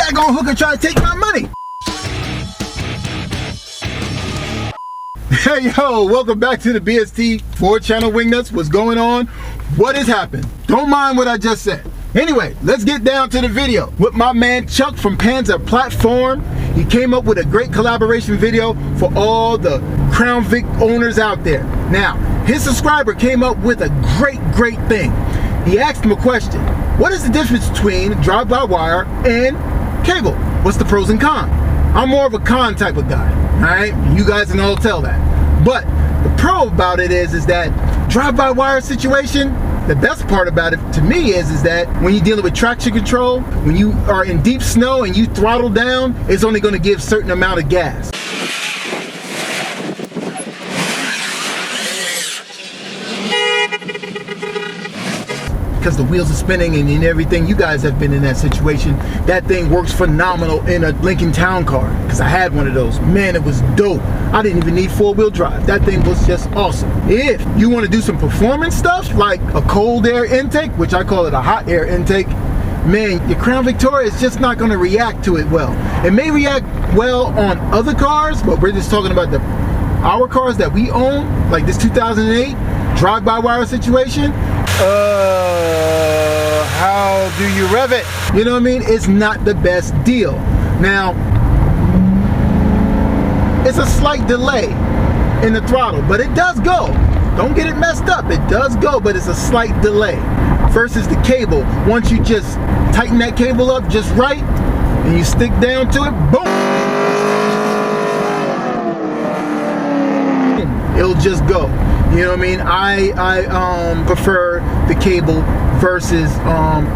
daggone hooker try to take my money. Hey yo, welcome back to the BST 4-channel Wingnuts. What's going on? What has happened? Don't mind what I just said. Anyway, let's get down to the video. With my man Chuck from Panzer Plat Form, he came up with a great collaboration video for all the Crown Vic owners out there. Now, his subscriber came up with a great thing. He asked him a question. What is the difference between drive-by-wire and cable? What's the pros and cons? I'm more of a con type of guy, all right? You guys can all tell that. But the pro about it is that drive-by-wire situation, the best part about it to me is that when you're dealing with traction control, when you are in deep snow and you throttle down, it's only going to give a certain amount of gas. Because the wheels are spinning and everything. You guys have been in that situation. That thing works phenomenal in a Lincoln Town car, because I had one of those. Man, it was dope. I didn't even need four-wheel drive. That thing was just awesome. If you want to do some performance stuff like a cold air intake, which I call it a hot air intake, man, your Crown Victoria is just not going to react to it well. It may react well on other cars, but we're just talking about our cars that we own, like this 2008 drive-by-wire situation. How do you rev it? You know what I mean? It's not the best deal. Now, it's a slight delay in the throttle, but it does go. Don't get it messed up. It does go, but it's a slight delay. Versus the cable. Once you just tighten that cable up just right, and you stick down to it, boom! It'll just go. You know what I mean? I prefer the cable versus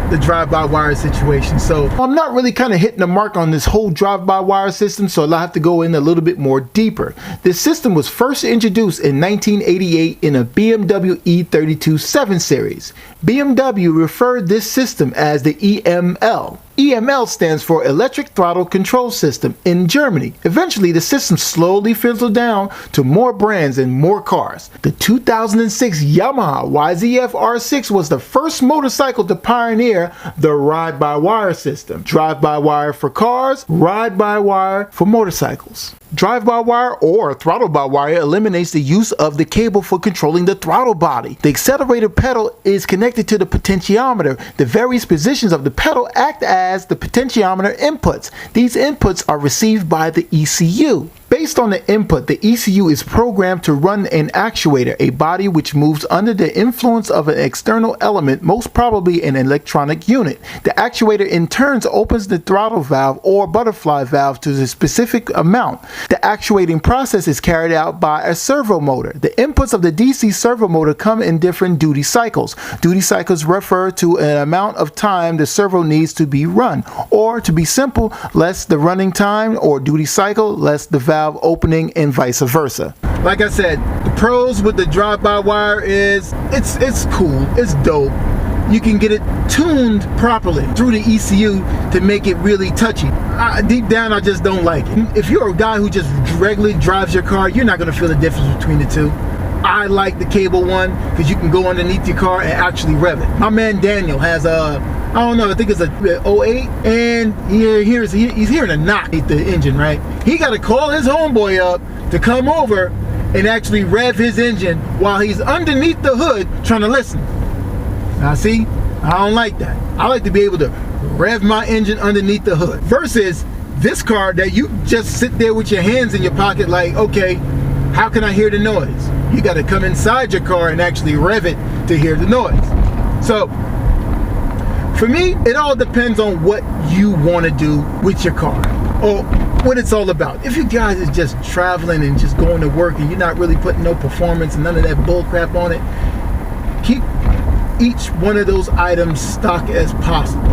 the drive-by-wire situation. So I'm not really kind of hitting the mark on this whole drive-by-wire system, so I'll have to go in a little bit more deeper. This system was first introduced in 1988 in a BMW E32 7 Series. BMW referred this system as the EML. EML stands for Electric Throttle Control System in Germany. Eventually, the system slowly fizzled down to more brands and more cars. The 2006 Yamaha YZF R6 was the first motorcycle to pioneer the ride-by-wire system. Drive-by-wire for cars, ride-by-wire for motorcycles. Drive-by-wire or throttle-by-wire eliminates the use of the cable for controlling the throttle body. The accelerator pedal is connected to the potentiometer. The various positions of the pedal act as the potentiometer inputs. These inputs are received by the ECU. Based on the input, the ECU is programmed to run an actuator, a body which moves under the influence of an external element, most probably an electronic unit. The actuator in turn opens the throttle valve or butterfly valve to the specific amount. The actuating process is carried out by a servo motor. The inputs of the DC servo motor come in different duty cycles. Duty cycles refer to an amount of time the servo needs to be run, or to be simple, less the running time or duty cycle, less the valve opening, and vice versa. Like I said, the pros with the drive-by-wire is it's cool, it's dope. You can get it tuned properly through the ECU to make it really touchy. Deep down, I just don't like it. If you're a guy who just regularly drives your car, you're not going to feel the difference between the two. I like the cable one because you can go underneath your car and actually rev it. My man Daniel has I don't know, I think it's a 08, and he's hearing a knock beneath the engine, right? He got to call his homeboy up to come over and actually rev his engine while he's underneath the hood trying to listen. Now see, I don't like that. I like to be able to rev my engine underneath the hood. Versus this car that you just sit there with your hands in your pocket like, okay, how can I hear the noise? You got to come inside your car and actually rev it to hear the noise. So, for me, it all depends on what you want to do with your car or what it's all about. If you guys is just traveling and just going to work and you're not really putting no performance and none of that bull crap on it, keep each one of those items stock as possible.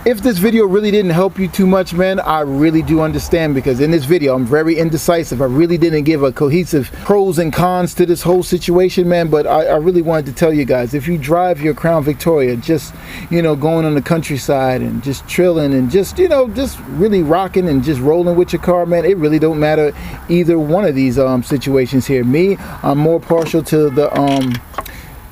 If this video really didn't help you too much, man, I really do understand, because in this video I'm very indecisive. I really didn't give a cohesive pros and cons to this whole situation, man, but I really wanted to tell you guys, if you drive your Crown Victoria, just, you know, going on the countryside and just chilling and just, you know, just really rocking and just rolling with your car, man, it really don't matter either one of these situations here. Me, I'm more partial to the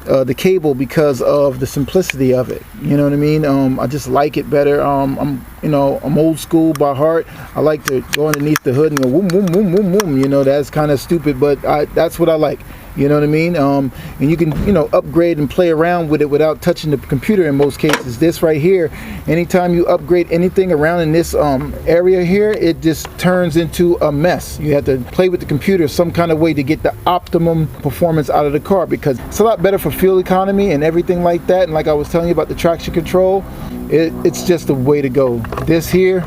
the cable because of the simplicity of it. You know what I mean? I just like it better. I'm old school by heart. I like to go underneath the hood and go boom, boom, boom, boom, boom. You know, that's kind of stupid, but that's what I like. You know what I mean? And you can, upgrade and play around with it without touching the computer in most cases. This right here, anytime you upgrade anything around in this area here, it just turns into a mess. You have to play with the computer some kind of way to get the optimum performance out of the car, because it's a lot better for fuel economy and everything like that. And like I was telling you about the traction control, it's just the way to go. This here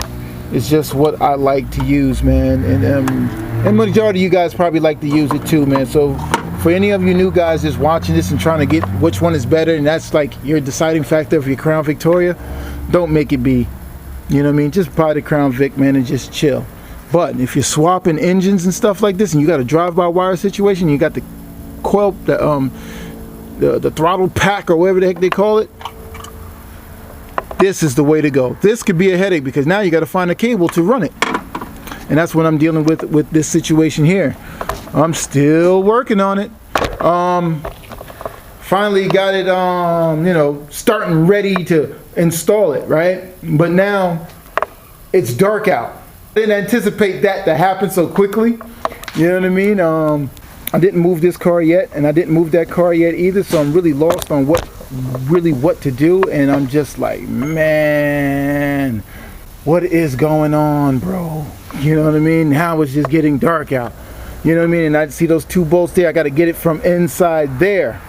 is just what I like to use, man. And majority of you guys probably like to use it too, man. So for any of you new guys just watching this and trying to get which one is better, and that's like your deciding factor for your Crown Victoria, don't make it be. You know what I mean? Just buy the Crown Vic, man, and just chill. But if you're swapping engines and stuff like this, and you got a drive-by-wire situation, you got the coil, the throttle pack or whatever the heck they call it, this is the way to go. This could be a headache because now you got to find a cable to run it, and that's what I'm dealing with this situation here. I'm still working on it. Finally got it, starting ready to install it, right? But now it's dark out. I didn't anticipate that to happen so quickly. You know what I mean? I didn't move this car yet, and I didn't move that car yet either, so I'm really lost on what to do, and I'm just like, man, what is going on, bro? You know what I mean? Now it's just getting dark out. You know what I mean? And I see those two bolts there. I got to get it from inside there.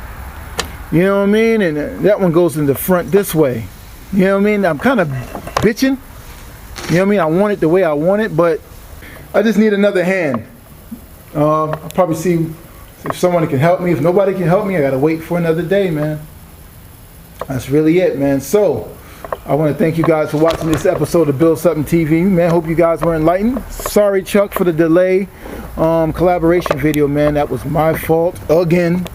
You know what I mean? And that one goes in the front this way. You know what I mean? I'm kind of bitching. You know what I mean? I want it the way I want it, but I just need another hand. I'll probably see if someone can help me. If nobody can help me, I got to wait for another day, man. That's really it, man. So I want to thank you guys for watching this episode of Build Something TV, man. Hope you guys were enlightened. Sorry, Chuck, for the delay. Collaboration video, man. That was my fault again.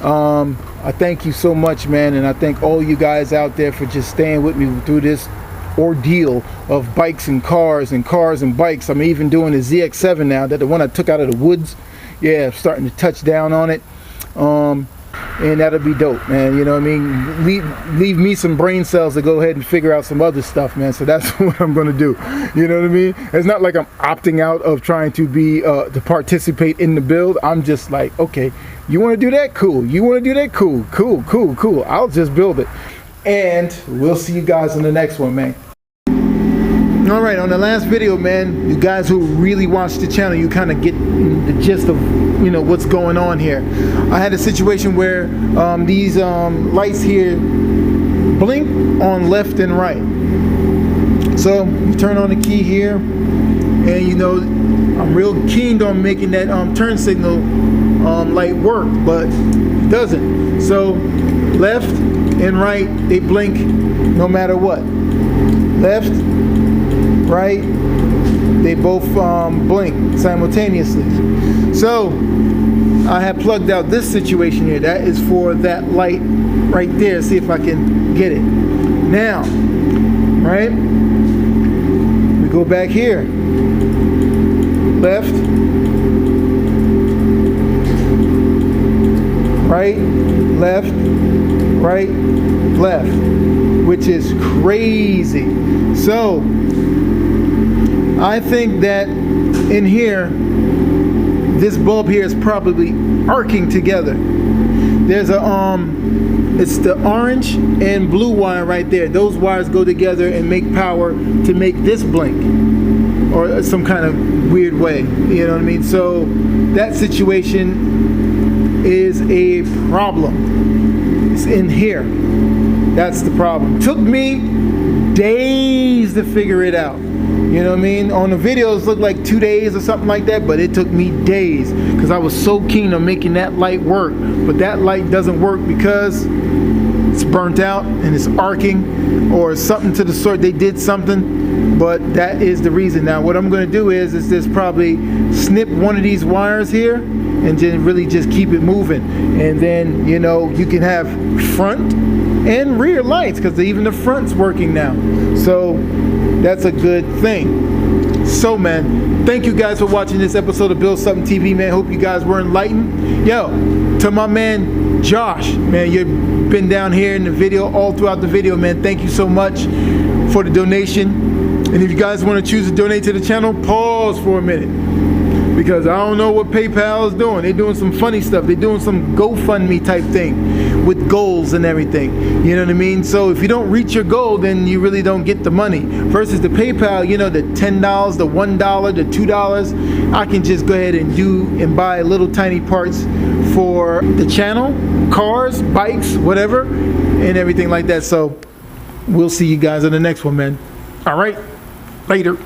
I thank you so much, man, and I thank all you guys out there for just staying with me through this ordeal of bikes and cars and bikes. I'm even doing the ZX7 now, that the one I took out of the woods. Yeah, starting to touch down on it. And that'll be dope, man. You know what I mean? Leave me some brain cells to go ahead and figure out some other stuff, man. So that's what I'm gonna do. You know what I mean? It's not like I'm opting out of trying to be to participate in the build. I'm just like, okay, you want to do that? Cool. You want to do that? Cool. Cool. I'll just build it. And we'll see you guys in the next one, man. All right, on the last video, man, you guys who really watch the channel, you kind of get the gist of, what's going on here. I had a situation where these lights here blink on left and right. So you turn on the key here, and I'm real keen on making that turn signal light work, but it doesn't. So left and right, they blink no matter what. Left, right, they both blink simultaneously. So I have plugged out this situation here. That is for that light right there. See if I can get it. Now, right, we go back here. Left, right, left, right, left, which is crazy. So I think that in here, this bulb here is probably arcing together. There's it's the orange and blue wire right there. Those wires go together and make power to make this blink, or some kind of weird way. You know what I mean? So that situation is a problem. It's in here. That's the problem. Took me days to figure it out. You know what I mean? On the videos it looked like 2 days or something like that, but it took me days because I was so keen on making that light work. But that light doesn't work because it's burnt out and it's arcing or something to the sort. They did something, but that is the reason. Now what I'm going to do is just probably snip one of these wires here and then really just keep it moving. And then, you can have front and rear lights because even the front's working now. So that's a good thing. So, man, thank you guys for watching this episode of Build Something TV, man. Hope you guys were enlightened. Yo, to my man Josh, man, you've been down here in the video, all throughout the video, man. Thank you so much for the donation. And if you guys want to choose to donate to the channel, pause for a minute, because I don't know what PayPal is doing. They're doing some funny stuff. They're doing some GoFundMe type thing with goals and everything. You know what I mean? So if you don't reach your goal, then you really don't get the money. Versus the PayPal, you know, the $10, the $1, the $2, I can just go ahead and buy little tiny parts for the channel, cars, bikes, whatever, and everything like that. So we'll see you guys on the next one, man. All right, later.